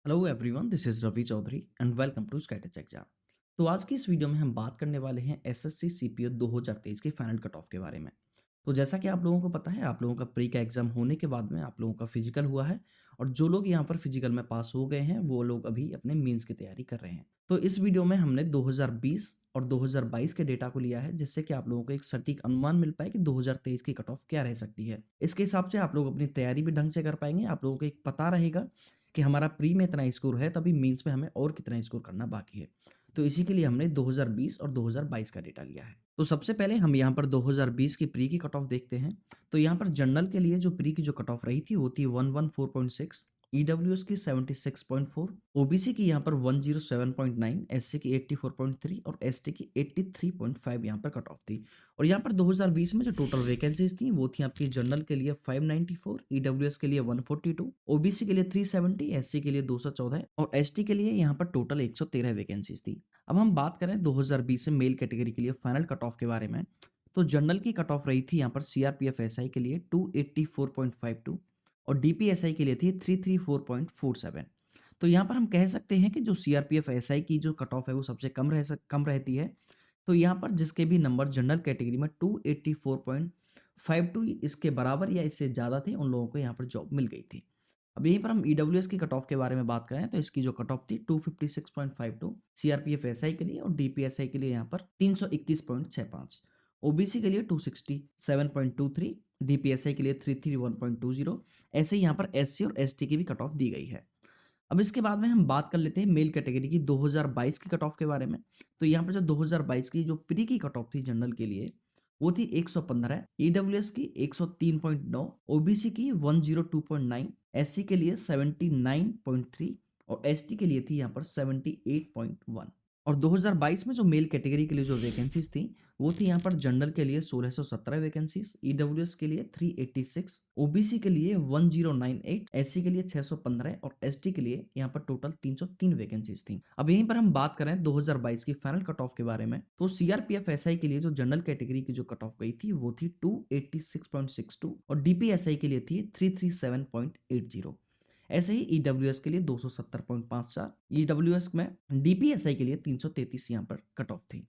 Hello everyone, this is Ravi Chaudhary and welcome to स्कैटेच exam. तो आज की इस वीडियो में हम बात करने वाले हैं एसएससी सीपीओ 2023 के फाइनल कट ऑफ के बारे में। तो जैसा कि आप लोगों को पता है, आप लोगों का प्री का एग्जाम होने के बाद में आप लोगों का फिजिकल हुआ है और जो लोग यहाँ पर फिजिकल में पास हो गए हैं वो लोग अभी अपने मेंस की तैयारी कर रहे हैं। तो इस वीडियो में हमने 2020 और 2022 के डेटा को लिया है, जिससे कि आप लोगों को एक सटीक अनुमान मिल पाए कि 2023 की कट ऑफ क्या रह सकती है। इसके हिसाब से आप लोग अपनी तैयारी भी ढंग से कर पाएंगे। आप लोगों को एक पता रहेगा कि हमारा प्री में इतना स्कोर है, तभी मेंस में हमें और कितना स्कोर करना बाकी है। तो इसी के लिए हमने 2020 और 2022 का डेटा लिया है। तो सबसे पहले हम यहाँ पर 2020 की प्री की कट ऑफ देखते हैं। तो यहाँ पर जनरल के लिए जो प्री की जो कट ऑफ रही थी वो थी 114.6, ईडब्ल्यूएस की 76.4, ओबीसी की यहाँ पर 107.9, एससी की 84.3 और एसटी की 83.5 यहाँ पर कट ऑफ थी। और यहाँ पर 2020 में जो टोटल वैकेंसीज थी वो थी आपकी जनरल के लिए 594, ईडब्ल्यूएस के लिए 142, ओबीसी के लिए 370, एससी के लिए 214 और एसटी के लिए यहाँ पर टोटल 113 वैकेंसीज थी। अब हम बात करें 2020 में मेल कैटेगरी के लिए फाइनल कट ऑफ के बारे में। तो जनरल की कट ऑफ रही थी यहाँ पर सीआरपीएफ एसआई के लिए 284.52 और डीपीएसआई के लिए थी 334.47। तो यहाँ पर हम कह सकते हैं कि जो सीआरपीएफ एसआई की जो कट ऑफ है वो सबसे कम रहती है। तो यहाँ पर जिसके भी नंबर जनरल कैटेगरी में 284.52 इसके बराबर या इससे ज़्यादा थे, उन लोगों को यहाँ पर जॉब मिल गई थी। अब यहीं पर हम ईडब्ल्यूएस की कट ऑफ के बारे में बात करें तो इसकी जो कट ऑफ थी 256.52 सीआरपीएफ एसआई के लिए और डीपीएसआई के लिए यहाँ पर 321.65, ओबीसी के लिए 267.23, डीपीएसआई के लिए 331.20। ऐसे ही यहाँ पर एससी और एसटी की भी कट ऑफ दी गई है। अब इसके बाद में हम बात कर लेते हैं मेल कैटेगरी की 2022 की कट ऑफ के बारे में। तो यहाँ पर जो 2022 की जो प्री की कट ऑफ थी जनरल के लिए वो थी 115, ईडब्ल्यूएस की 103.9, ओबीसी की 102.9, एससी के लिए 79.3 और एसटी के लिए थी यहाँ पर 78.1। और 2022 में जो मेल कैटेगरी के लिए जो वैकेंसीज थी वो थी यहाँ पर जनरल के लिए 1617 वैकेंसीज, ईडब्ल्यूएस के लिए 386, ओबीसी के लिए 1098, एससी के लिए 615 और एसटी के लिए यहाँ पर टोटल 303 वैकेंसीज थी। अब यहीं पर हम बात करें 2022 की फाइनल कट ऑफ के बारे में। तो सीआरपीएफ एसआई के लिए जो जनरल कैटेगरी की जो कट ऑफ गई थी वो थी 286.62 और डीपीएसआई के लिए थी 337.80। ऐसे ही ईडब्ल्यूएस के लिए 270.54, ईडब्ल्यूएस में डीपीएसआई के लिए 333 यहाँ पर कट ऑफ थी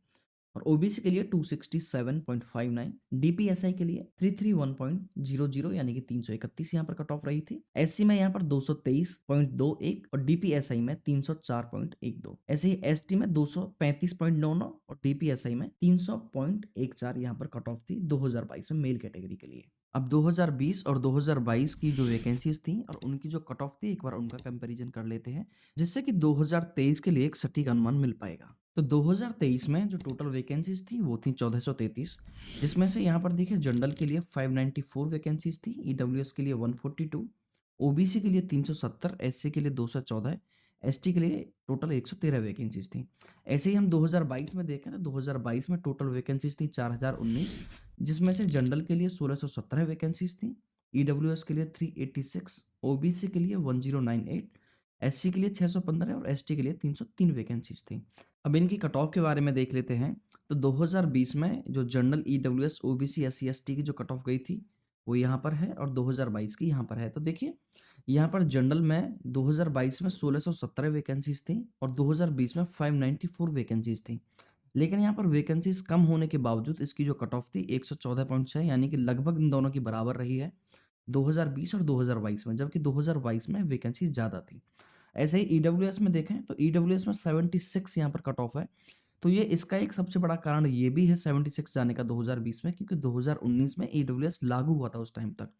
और ओबीसी के लिए 267.59, डीपीएसआई के लिए 331.00 यानी कि 331 यहाँ पर कट ऑफ रही थी। एससी में यहाँ पर 223.21 और डीपीएसआई में 304.12। ऐसे ही एसटी में 235.99 और डीपीएसआई में 300.14 यहाँ पर कट ऑफ थी 2022 में मेल कैटेगरी के लिए। अब 2020 और 2022 की जो वैकेंसीज थी और उनकी जो कट ऑफ थी, एक बार उनका कंपैरिजन कर लेते हैं, जिससे कि 2023 के लिए एक सटीक अनुमान मिल पाएगा। तो 2023 में जो टोटल वैकेंसीज थी वो थी 1433, जिसमें से यहाँ पर देखिए जनरल के लिए 594 वैकेंसीज थी, ईडब्ल्यूएस के लिए 142, ओबीसी के लिए 370, एससी के लिए 214, एसटी के लिए टोटल 113 वैकेंसीज थी। ऐसे ही हम 2022 में देखें तो 2022 में टोटल वैकेंसीज थी 4019, जिसमें से जनरल के लिए 1617 वैकेंसीज थी, ईडब्ल्यूएस के लिए 386, ओबीसी के लिए 1098, एससी के लिए 615 और एसटी के लिए 303 वैकेंसीज थी। अब इनकी कट ऑफ के बारे में देख लेते हैं। तो 2020 में जो general EWS OBC SC ST की जो कट ऑफ गई थी वो यहाँ पर है और 2022 की यहाँ पर है। तो देखिए यहाँ पर जनरल में 2022 में 1617 वैकेंसीज थी और 2020 में 594 वैकेंसीज थी। लेकिन यहाँ पर वैकेंसीज कम होने के बावजूद इसकी जो कट ऑफ थी 114.6, यानी कि लगभग इन दोनों की बराबर रही है 2020 और 2022 में, जबकि 2022 में वैकेंसी ज़्यादा थी। ऐसे ही ईडब्ल्यूएस में देखें तो ईडब्ल्यूएस में 76 यहाँ पर कट ऑफ है। तो ये इसका एक सबसे बड़ा कारण ये भी है 76 जाने का 2020 में, क्योंकि 2019 में ईडब्ल्यूएस लागू हुआ था उस टाइम तक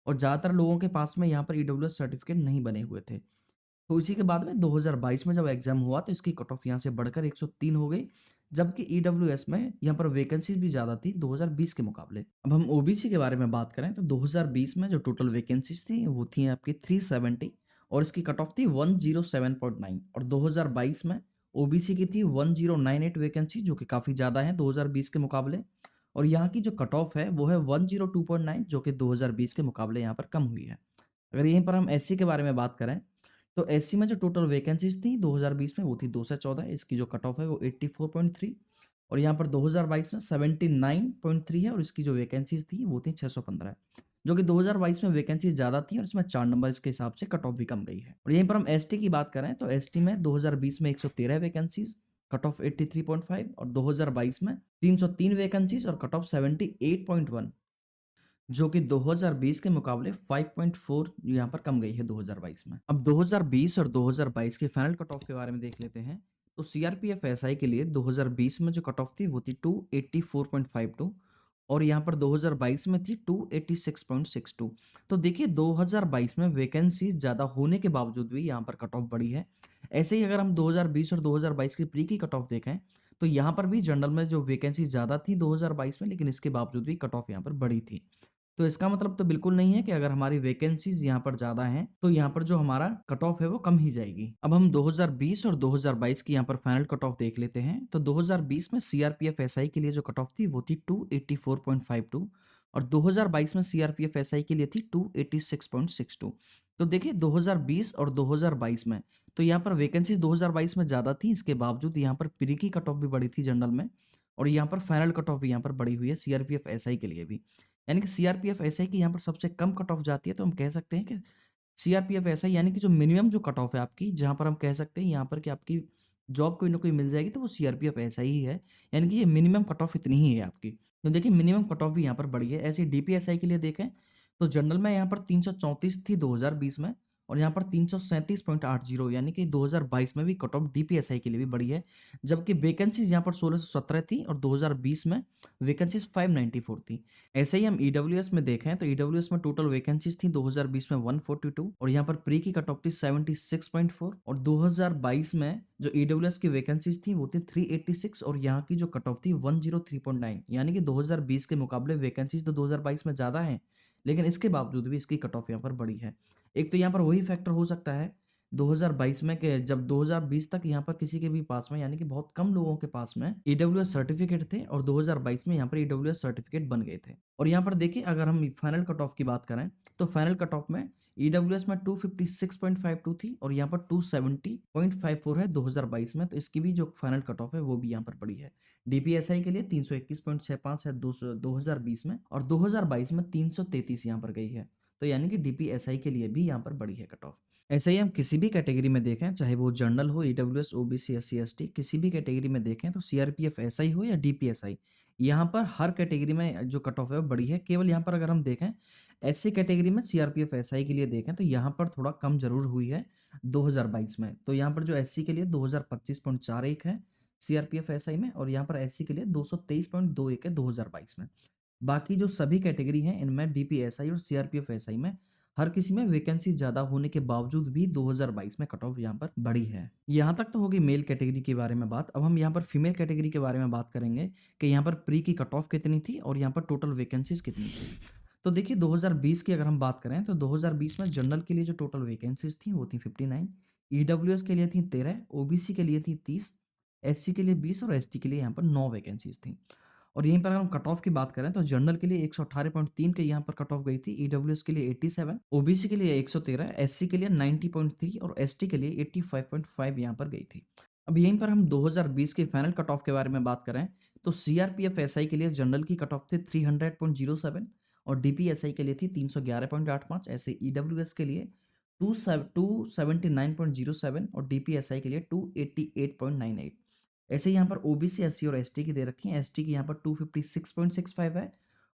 और ज़्यादातर लोगों के पास में यहाँ पर ईडब्ल्यूएस सर्टिफिकेट नहीं बने हुए थे। तो इसी के बाद में 2022 में जब एग्जाम हुआ तो इसकी कट ऑफ यहाँ से बढ़कर 103 हो गई, जबकि ईडब्ल्यूएस में यहाँ पर वैकेंसी भी ज़्यादा थी 2020 के मुकाबले। अब हम ओबीसी के बारे में बात करें तो 2020 में जो टोटल वैकेंसीज थी वो थी आपकी 370 और इसकी कट ऑफ थी 107.9 और 2022 में ओबीसी की थी 1098 वैकेंसी, जो कि काफ़ी ज़्यादा है 2020 के मुकाबले। और यहाँ की जो कट ऑफ है वो है 102.9, जो कि 2020 के मुकाबले यहाँ पर कम हुई है। अगर यहीं पर हम एससी के बारे में बात करें तो एससी में जो टोटल वैकेंसीज थी 2020 में वो थी 214, इसकी जो कट ऑफ है वो 84.3 और यहाँ पर 2022 में 79.3 है और इसकी जो वैकेंसीज थी वो थी 615। जो कि 2022 में वैकेंसी ज़्यादा थी और इसमें 4 नंबर के हिसाब से कट ऑफ भी कम गई है। और यहीं पर हम एसटी की बात करें तो एसटी में 2020 में 113 वैकेंसीज, कट ऑफ 83.5, और 2022 में 303 वैकेंसीज और कट ऑफ 78.1, जो कि 2020 के मुकाबले 5.4 यहाँ पर कम गई है 2022 में। अब 2020 और 2022 के फाइनल कट ऑफ के बारे में देख लेते हैं। तो सीआरपीएफ एसआई के लिए 2020 में जो कट ऑफ थी वो थी 284.52, और यहाँ पर 2022 में थी 286.62। तो देखिए 2022 में वैकेंसी ज़्यादा होने के बावजूद भी यहाँ पर कट ऑफ बढ़ी है। ऐसे ही अगर हम 2020 और 2022 की प्री की कट ऑफ देखें तो यहाँ पर भी जनरल में जो वैकेंसी ज़्यादा थी 2022 में, लेकिन इसके बावजूद भी कट ऑफ यहाँ पर बढ़ी थी। तो इसका मतलब तो बिल्कुल नहीं है कि अगर हमारी वैकेंसीज यहाँ पर ज्यादा हैं तो यहाँ पर जो हमारा कट ऑफ है वो कम ही जाएगी। अब हम 2020 और 2022 की यहाँ पर फाइनल कट ऑफ देख लेते हैं। तो 2020 में सीआरपीएफ एसआई के लिए जो कट ऑफ थी वो थी 284.52, और 2022 में सीआरपीएफ एसआई के लिए थी 286.62। तो देखिए 2020 और 2022 में तो यहाँ पर वैकेंसीज 2022 में ज़्यादा थी, इसके बावजूद यहाँ पर प्री की कट ऑफ भी बढ़ी थी जनरल में, और यहाँ पर फाइनल कट ऑफ भी यहाँ पर बढ़ी हुई है सीआरपीएफ एसआई के लिए भी। यानी कि सीआरपीएफ एसआई की यहाँ पर सबसे कम कट ऑफ जाती है, तो हम कह सकते हैं कि सीआरपीएफ एसआई यानी कि जो मिनिमम जो कट ऑफ है आपकी, जहाँ पर हम कह सकते हैं यहाँ पर कि आपकी जॉब कोई ना कोई मिल जाएगी, तो वो सीआरपीएफ एसआई ही है। यानी कि ये मिनिमम कट ऑफ इतनी ही है आपकी। तो देखिए मिनिमम कट ऑफ भी यहाँ पर बढ़ी है। ऐसे डीपीएसआई के लिए देखें तो जनरल में यहाँ पर 334 थी 2020 में, और यहाँ पर 337.80, यानी कि 2022 में भी कट ऑफ डीपीएसआई के लिए भी बढ़ी है। जबकि वैकेंसीज यहाँ पर 1617 थी और 2020 में वैकेंसीज 594 थी। ऐसे ही हम ईडब्ल्यूएस में देखें तो ईडब्ल्यूएस में टोटल वैकेंसीज थी 2020 में 142, और यहाँ पर प्री की कट ऑफ थी 76.4, और 2022 में जो ईडब्ल्यूएस की वैकेंसीज थी वो थी 386, और यहाँ की जो कट ऑफ थी 103.9। यानी कि 2020 के मुकाबले वैकेंसीज तो 2022 में ज़्यादा है, लेकिन इसके बावजूद भी इसकी कट ऑफ यहाँ पर बढ़ी है। एक तो यहाँ पर वही फैक्टर हो सकता है 2022 में कि जब 2020 तक यहाँ पर किसी के भी पास में, यानी कि बहुत कम लोगों के पास में ईडब्ल्यूएस सर्टिफिकेट थे, और 2022 में यहाँ पर ईडब्ल्यूएस सर्टिफिकेट बन गए थे। और यहाँ पर देखिए अगर हम फाइनल कट ऑफ की बात करें तो फाइनल कट ऑफ में ईडब्ल्यूएस में 256.52 थी, और यहाँ पर 270.54 है 2022 में। तो इसकी भी जो फाइनल कट ऑफ है वो भी यहाँ पर बढ़ी है। डीपीएसआई के लिए 321.65 है 2020 में, और 2022 में 333 यहाँ पर गई है। तो यानी कि डीपीएसआई के लिए भी यहाँ पर बढ़ी है कट ऑफ। ऐसे ही हम किसी भी कैटेगरी में देखें, चाहे वो जनरल हो, ईडब्ल्यूएस, ओबीसी, एससी, एसटी, किसी भी कैटेगरी में देखें तो सीआरपीएफ एसआई हो या डीपीएसआई, यहाँ पर हर कैटेगरी में जो कट ऑफ है वो बढ़ी है। केवल यहाँ पर अगर हम देखें एससी कैटेगरी में सीआरपीएफ एसआई के लिए देखें तो यहाँ पर थोड़ा कम जरूर हुई है 2022 में। तो यहाँ पर जो एससी के लिए 2025.41 है सीआरपीएफ एसआई में, और यहाँ पर एससी के लिए 223.21 है 2022 में। बाकी जो सभी कैटेगरी हैं इनमें डीपीएसआई और सीआरपीएफ एसआई में हर किसी में वैकेंसी ज्यादा होने के बावजूद भी 2022 में कट ऑफ यहाँ पर बढ़ी है। यहाँ तक तो होगी मेल कैटेगरी के बारे में बात। अब हम यहाँ पर फीमेल कैटेगरी के बारे में बात करेंगे कि यहाँ पर प्री की कट ऑफ कितनी थी और यहाँ पर टोटल वैकेंसीज कितनी थी। तो देखिए 2020 की अगर हम बात करें तो 2020 में जनरल के लिए जो टोटल वैकेंसीज थी वो थी 59, ईडब्ल्यूएस के लिए थी 13, ओबीसी के लिए थी 30, एससी के लिए 20, और एसटी के लिए यहाँ पर 9 वैकेंसीज थी। और यहीं पर अगर हम कट ऑफ की बात करें तो जनरल के लिए 118.3 के यहाँ पर कट ऑफ गई थी, ईडब्ल्यूएस के लिए 87, ओबीसी के लिए 113, एससी के लिए 90.3 और एसटी के लिए 85.5 यहाँ पर गई थी। अब यहीं पर हम 2020 के फाइनल कट ऑफ के बारे में बात करें तो सीआरपीएफ एसआई के लिए जनरल की कट ऑफ थी 300.07, और डीपीएसआई के लिए थी 311.85। ऐसे ईडब्ल्यूएस के लिए 279.07 और डीपीएसआई के लिए 288.98। ऐसे यहाँ पर ओबीसी, एससी और एसटी की दे रखी है। एसटी की यहाँ पर 256.65 है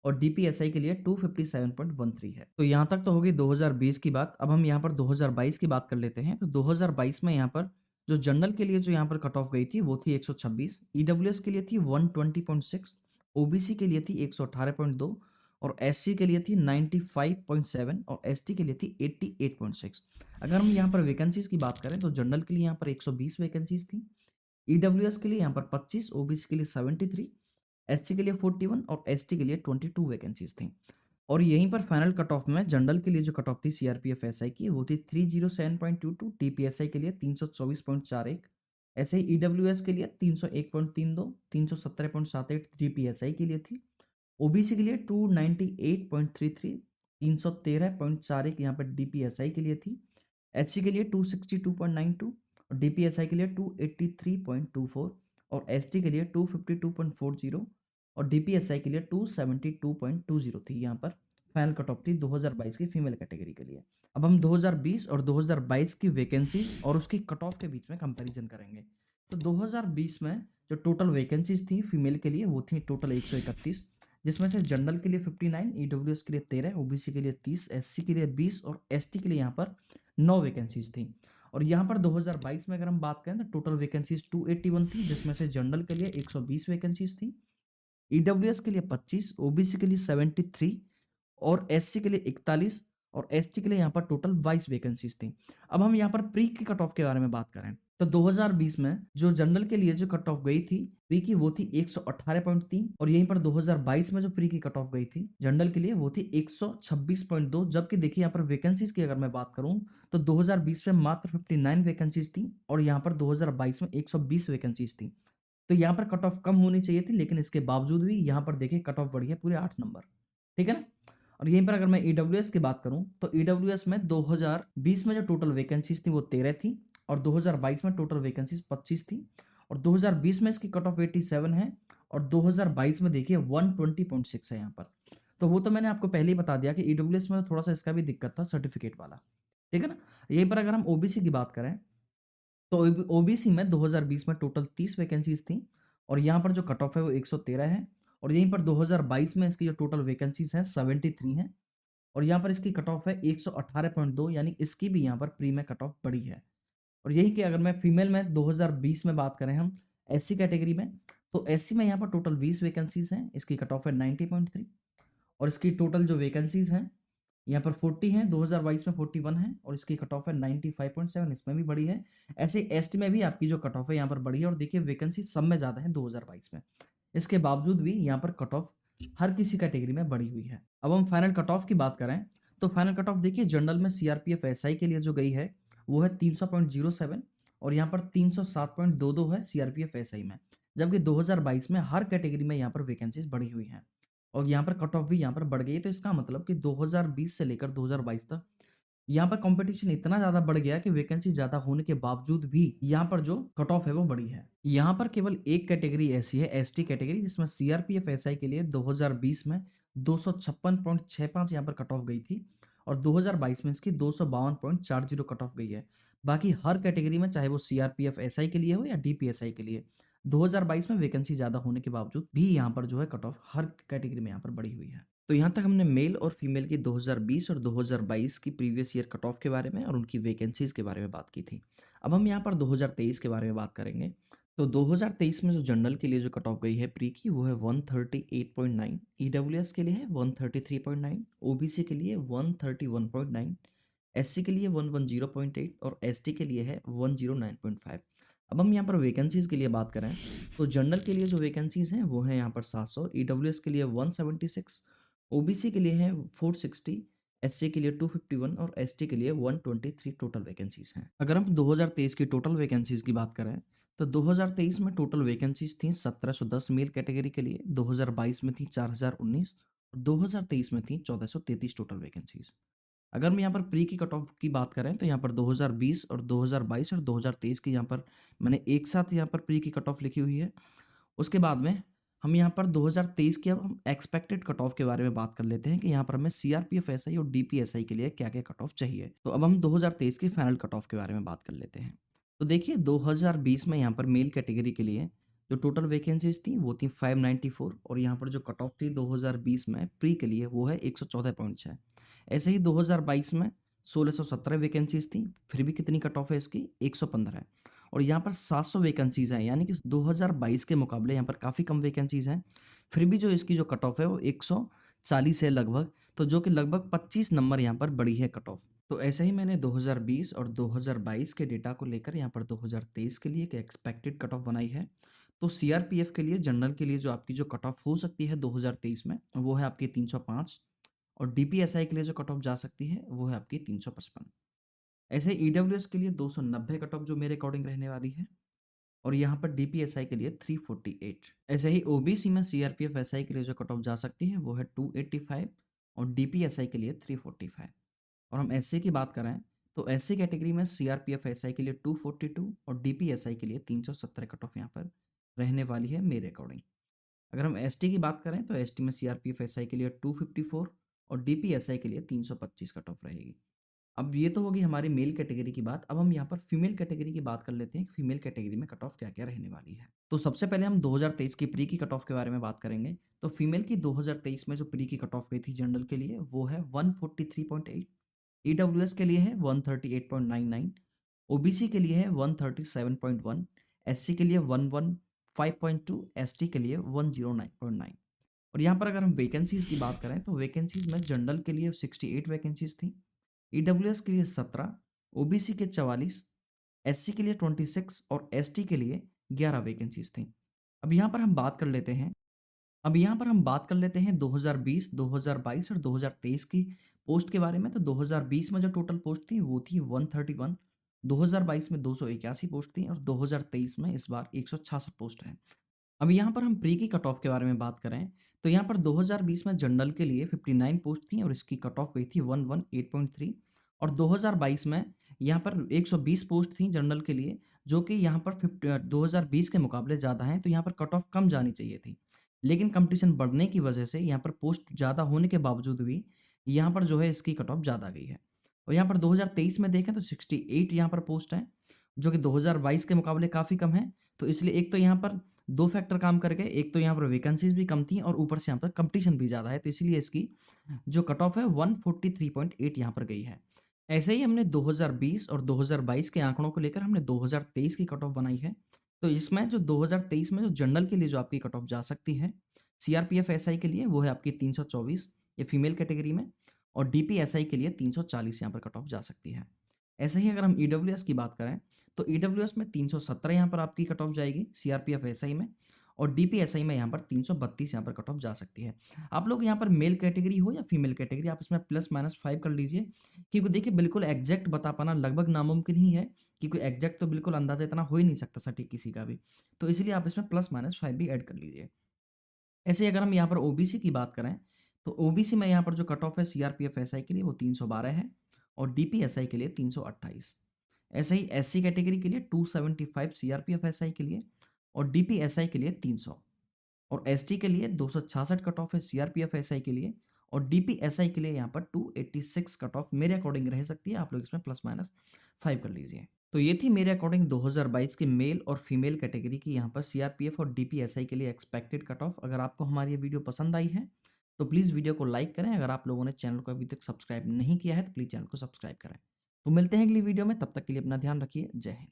और डीपीएसआई के लिए 257.13 है। तो यहाँ तक तो होगी 2020 की बात। अब हम यहाँ पर 2022 की बात कर लेते हैं। तो 2022 में यहाँ पर जो जनरल के लिए जो यहाँ पर कट ऑफ गई थी वो थी 126, ईडब्ल्यूएस के लिए थी 120.6, ओबीसी के लिए थी 118.2, और एससी के लिए थी 95.7 और एसटी के लिए थी 88.6। अगर हम यहाँ पर वैकेंसीज की बात करें तो जनरल के लिए यहाँ पर 120 वैकेंसीज थी, ईडब्ल्यूएस के लिए यहाँ पर 25, ओबीसी के लिए 73, एससी के लिए 41 और एसटी के लिए 22 वैकेंसीज थी। और यहीं पर फाइनल कट ऑफ में जनरल के लिए जो कट ऑफ थी सीआरपीएफ एसआई की वो थी 307.22, डीपीएसआई के लिए 324.41, ऐसे ही ईडब्ल्यूएस के लिए 301.32, 317.78 डीपीएसआई के लिए थी, ओबीसी के लिए 298.33, 313.41 यहाँ पर डीपीएसआई के लिए थी, एचसी के लिए 262.92 और डीपीएसआई के लिए 283.24 और एसटी के लिए 252.40 और डीपीएसआई के लिए 272.20 थी यहाँ पर फाइनल कट ऑफ थी 2022 की फीमेल कैटेगरी के लिए। अब हम 2020 और 2022 की वैकेंसीज और उसकी कट ऑफ के बीच में कंपैरिजन करेंगे। तो 2020 में जो टोटल वैकेंसीज थी फीमेल के लिए वो थी टोटल 131, जिसमें से जनरल के लिए 59, ईडब्ल्यूएस के लिए 13, ओबीसी के लिए 30, एससी के लिए 20 और एसटी के लिए यहाँ पर 9 वैकेंसीज थी। और यहाँ पर 2022 में अगर हम बात करें तो टोटल वैकेंसीज 281 थी, जिसमें से जनरल के लिए 120 वैकेंसीज थी, ईडब्ल्यूएस के लिए 25, ओबीसी के लिए 73 और एससी के लिए 41 और एसटी के लिए यहाँ पर टोटल 22 वैकेंसीज थी। अब हम यहाँ पर प्री की कट ऑफ के बारे में बात करें तो 2020 में जो जनरल के लिए जो कट ऑफ गई थी प्री की वो थी 118.3, और यहीं पर 2022 में जो प्री की कट ऑफ गई थी जनरल के लिए वो थी 126.2। जबकि देखिए यहाँ पर वैकेंसीज की अगर मैं बात करूं तो 2020 में मात्र 59 वैकेंसीज थी और यहाँ पर 2022 में 120 वैकेंसीज थी। तो यहाँ पर कट ऑफ कम होनी चाहिए थी, लेकिन इसके बावजूद भी यहाँ पर देखिए कट ऑफ बढ़ी है पूरे 8 नंबर। ठीक है ना। और यहीं पर अगर मैं ईडब्ल्यूएस की बात करूं तो ईडब्ल्यूएस में 2020 में जो टोटल वैकेंसीज थी वो 13 थी और 2022 में टोटल वैकेंसीज 25 थी और 2020 में इसकी कट ऑफ 87 है और 2022 में देखिए 120.6 है यहाँ पर। तो वो तो मैंने आपको पहले ही बता दिया कि ईडब्ल्यूएस में थोड़ा सा इसका भी दिक्कत था सर्टिफिकेट वाला। ठीक है ना। यहीं पर अगर हम ओबीसी की बात करें तो ओबीसी में 2020 में टोटल 30 वैकेंसीज थी और यहाँ पर जो कट ऑफ है वो 113 है और यहीं पर 2022 में इसकी जो टोटल वैकेंसीज हैं 73 हैं और यहाँ पर इसकी कट ऑफ है 118.2, यानी इसकी भी यहाँ पर प्री में कट ऑफ बढ़ी है। और यही कि अगर मैं फीमेल में 2020 में बात करें हम एससी कैटेगरी में तो एससी में यहाँ पर टोटल 20 वैकेंसीज हैं, इसकी कट ऑफ है 90.3 और इसकी टोटल जो वैकेंसीज हैं यहाँ पर 40 है, 2022 में 41 है और इसकी कट ऑफ है 95.7, इसमें भी बढ़ी है। ऐसे एसटी में भी आपकी जो कट ऑफ है यहाँ पर बढ़ी है और देखिए वैकेंसी सब में ज़्यादा है 2022 में, इसके बावजूद भी यहाँ पर कट ऑफ हर किसी कैटेगरी में बढ़ी हुई है। अब हम फाइनल कट ऑफ की बात करें तो फाइनल कट ऑफ देखिए जनरल में सीआरपीएफ एसआई के लिए जो गई है वो है 300.07 और यहाँ पर 307.22 है सीआरपीएफ एसआई में, जबकि 2022 में हर कैटेगरी में यहाँ पर वैकेंसीज बढ़ी हुई हैं और यहाँ पर कट ऑफ भी यहाँ पर बढ़ गई है। तो इसका मतलब कि 2020 से लेकर 2022 तक यहाँ पर कंपटीशन इतना ज्यादा बढ़ गया कि वैकेंसी ज्यादा होने के बावजूद भी यहाँ पर जो कट ऑफ है वो बढ़ी है। यहाँ पर केवल एक कैटेगरी ऐसी है एसटी कैटेगरी जिसमें सीआरपीएफ एसआई के लिए 2020 में 256.65 यहाँ पर कट ऑफ गई थी और 2022 में इसकी 252.40 कट ऑफ गई है। बाकी हर कैटेगरी में चाहे वो सीआरपीएफ एसआई के लिए हो या डीपीएसआई के लिए 2022 में वैकेंसी ज़्यादा होने के बावजूद भी यहाँ पर जो है कट ऑफ हर कैटेगरी में यहाँ पर बढ़ी हुई है। तो यहाँ तक हमने मेल और फीमेल की 2020 और 2022 की प्रीवियस ईयर कट ऑफ के बारे में और उनकी वैकेंसीज के बारे में बात की थी। अब हम यहाँ पर 2023 के बारे में बात करेंगे। तो 2023 में जो जनरल के लिए जो कट ऑफ गई है प्री की वो है 138.9, ईडब्ल्यूएस के लिए है 133.9, ओबीसी के लिए 131.9, एससी के लिए 110.8 और एसटी के लिए है 109.5। अब हम यहाँ पर वैकेंसीज के लिए बात करें तो जनरल के लिए जो वैकेंसीज हैं वो है यहाँ पर 700, ईडब्ल्यूएस के लिए 176, ओबीसी के लिए है 460, एससी के लिए 251 और एसटी के लिए 123 टोटल वैकेंसीज हैं। अगर हम 2023 की टोटल वैकेंसीज की बात करें तो 2023 में टोटल वैकेंसीज थी 1710 मेल कैटेगरी के लिए, 2022 में थी 4019 और 2023 में थी 1433 टोटल वैकेंसीज। अगर हम यहाँ पर प्री की कट ऑफ की बात करें तो यहाँ पर 2020 और 2022 और 2023 की यहाँ पर मैंने एक साथ यहाँ पर प्री की कट ऑफ लिखी हुई है। उसके बाद में हम यहाँ पर 2023 की अब हम एक्सपेक्टेड कट ऑफ के बारे में बात कर लेते हैं कि यहाँ पर हमें सीआरपीएफ एसआई और डीपीएसआई के लिए क्या क्या कट ऑफ चाहिए। तो अब हम 2023 की फाइनल कट ऑफ के बारे में बात कर लेते हैं। तो देखिए 2020 में यहाँ पर मेल कैटेगरी के लिए जो टोटल वैकेंसीज थी वो थी 594 और यहाँ पर जो कट ऑफ थी 2020 में प्री के लिए वो है 114.6। ऐसे ही 2022 में 1617 वैकेंसीज थी, फिर भी कितनी कट ऑफ है इसकी 115 है और यहाँ पर 700 वैकेंसीज हैं, यानी कि 2022 के मुकाबले यहाँ पर काफ़ी कम वैकेंसीज हैं, फिर भी जो इसकी जो कट ऑफ है वो 140 है लगभग, तो जो कि लगभग 25 नंबर यहाँ पर बढ़ी है कट ऑफ। तो ऐसे ही मैंने 2020 और 2022 के डेटा को लेकर यहाँ पर 2023 के लिए एक एक्सपेक्टेड कट ऑफ बनाई है। तो सीआरपीएफ के लिए जनरल के लिए जो आपकी जो कट ऑफ हो सकती है 2023 में वो है आपकी 305 और डीपीएसआई के लिए जो कट ऑफ जा सकती है वो है आपकी 355। ऐसे ईडब्ल्यूएस के लिए 290 कट ऑफ जो मेरे अकॉर्डिंग रहने वाली है और यहाँ पर डीपीएसआई के लिए 348। ऐसे ही ओबीसी में सीआरपीएफ एसआई के लिए जो कट ऑफ जा सकती है वो है 285 और डीपीएसआई के लिए 345। और हम एससी की बात करें तो एससी कैटेगरी में सीआरपीएफ एसआई के लिए 242 और डीपीएसआई के लिए 370 कट ऑफ यहाँ पर रहने वाली है मेरे अकॉर्डिंग। अगर हम एसटी की बात करें तो एसटी में सीआरपीएफ एसआई के लिए 254 और डीपीएसआई के लिए 325 कट ऑफ रहेगी। अब ये तो होगी हमारी मेल कैटेगरी की बात। अब हम यहाँ पर फीमेल कैटेगरी की बात कर लेते हैं कि फीमेल कैटेगरी में कट ऑफ क्या क्या रहने वाली है। तो सबसे पहले हम 2023 की प्री की कट ऑफ के बारे में बात करेंगे। तो फीमेल की 2023 में जो प्री की कट ऑफ गई थी जनरल के लिए वो है 143.8, ईडब्ल्यूएस के लिए है 138.99, ओबीसी के लिए है 137.1, एससी के लिए 115.2, एसटी के लिए 109.9। और यहाँ पर अगर हम वैकेंसीज की बात करें तो वैकेंसीज में जनरल के लिए 68 वैकेंसीज थी, ईडब्ल्यूएस के लिए 17, ओबीसी के 44, एससी के लिए 26 और एसटी के लिए 11 वैकेंसीज थी। अब यहाँ पर हम बात कर लेते हैं 2020, 2022 और 2023 की पोस्ट के बारे में। तो 2020 में जो टोटल पोस्ट थी वो थी 131, 2022 में 281 पोस्ट थी और 2023 में इस बार 166 पोस्ट है। अब यहाँ पर हम प्री की कट ऑफ के बारे में बात करें तो यहाँ पर 2020 में जनरल के लिए 59 पोस्ट थी और इसकी कट ऑफ गई थी 118.3, और 2022 में यहाँ पर 120 पोस्ट थी जनरल के लिए, जो कि यहाँ पर 2020 के मुकाबले ज़्यादा हैं, तो यहाँ पर कट ऑफ कम जानी चाहिए थी। लेकिन कंपटीशन बढ़ने की वजह से यहाँ पर पोस्ट ज़्यादा होने के बावजूद भी यहाँ पर जो है इसकी कट ऑफ ज़्यादा गई है। और यहाँ पर 2023 में देखें तो 68 यहाँ पर पोस्ट है, जो कि 2022 के मुकाबले काफ़ी कम है। तो इसलिए एक तो यहाँ पर दो फैक्टर काम करके, एक तो यहाँ पर वैकेंसीज भी कम थी और ऊपर से यहाँ पर कंपटीशन भी ज़्यादा है, तो इसलिए इसकी जो कट ऑफ है 143.8 यहाँ पर गई है। ऐसे ही हमने 2020 और 2022 के आंकड़ों को लेकर हमने 2023 की कट ऑफ बनाई है। तो इसमें जो 2023 में जो जनरल के लिए जो आपकी कट ऑफ जा सकती है सीआरपीएफ एसआई के लिए वो है आपकी 324 ये फीमेल कैटेगरी में, और डीपीएसआई के लिए 340 यहाँ पर कट ऑफ जा सकती है। ऐसे ही अगर हम ईडब्ल्यूएस की बात करें तो ईडब्ल्यूएस में 317 यहाँ पर आपकी कट ऑफ जाएगी सीआरपीएफ एसआई में, और डीपीएसआई में यहाँ पर 332 यहाँ पर कट ऑफ जा सकती है। आप लोग यहाँ पर मेल कैटेगरी हो या फीमेल कैटेगरी आप इसमें +-5 कर लीजिए, क्योंकि देखिए बिल्कुल एग्जैक्ट बता पाना लगभग नामुमकिन ही है, क्योंकि एग्जैक्ट तो बिल्कुल अंदाजा इतना हो ही नहीं सकता सटीक किसी का भी, तो इसलिए आप इसमें +-5 भी ऐड कर लीजिए। ऐसे ही अगर हम यहाँ पर ओबीसी की बात करें तो ओबीसी में यहाँ पर जो कट ऑफ है सीआरपीएफ एसआई के लिए वो 312 है और डीपीएसआई के लिए 328। ऐसे ही एससी कैटेगरी के लिए 275 सीआरपीएफ एसआई के लिए और डीपीएसआई के लिए 300, और एसटी के लिए 266 कट ऑफ है सीआरपीएफ एसआई के लिए, और डीपीएसआई के लिए यहाँ पर 286 कट ऑफ मेरे अकॉर्डिंग रह सकती है। आप लोग इसमें +-5 कर लीजिए। तो ये थी मेरे अकॉर्डिंग 2022 के मेल और फीमेल कैटेगरी की यहाँ पर सीआरपीएफ और डीपीएसआई के लिए एक्सपेक्टेड कट ऑफ। अगर आपको हमारी ये वीडियो पसंद आई है तो प्लीज़ वीडियो को लाइक करें। अगर आप लोगों ने चैनल को अभी तक सब्सक्राइब नहीं किया है तो प्लीज़ चैनल को सब्सक्राइब करें। तो मिलते हैं अगली वीडियो में, तब तक के लिए अपना ध्यान रखिए। जय हिंद।